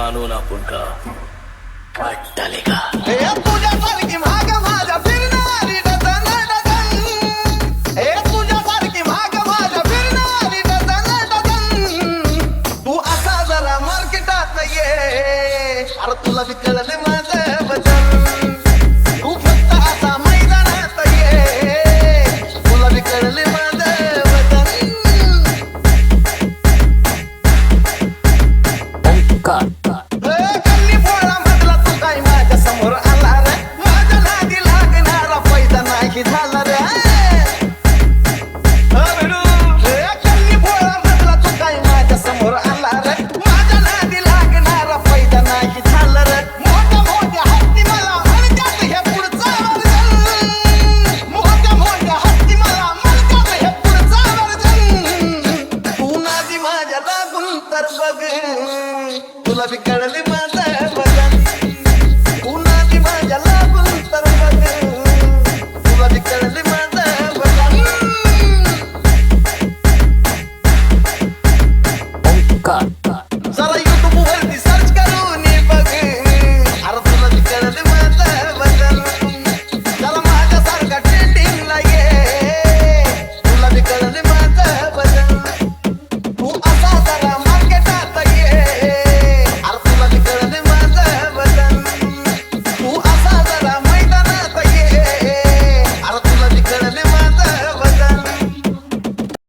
कानून आपण का वाटले का तुझ्यासारखी भाग माझ्या फिरणारी डझन डझन तुझ्यासारखी भाग माझ्या फिरणारी डझन डझन तू असा जरा मार्केटात ये अरे तुला बी कळलं माझं वजन तू फक्त असा मैदानात ये तुला बी कळलं माझं वजन कल्ली पोळा मधला तू काय माझ्या समोर आला रे माझ्या नादी लागणारा पैदा नाही झाला रे कल्ली पोळा मधला तू काय माझ्या समोर आला रे माझ्या नादी लागणारा पैदा नाही झाला रे मोठ्या मोठ्या हत्ती मला म्हणतात हे पुढचा वर्जन मोठ्या मोठ्या हत्ती मला म्हणतात हे पुढचा वर्जन तू नादी माझ्या लागून तर बघ तुला बी कळले माझं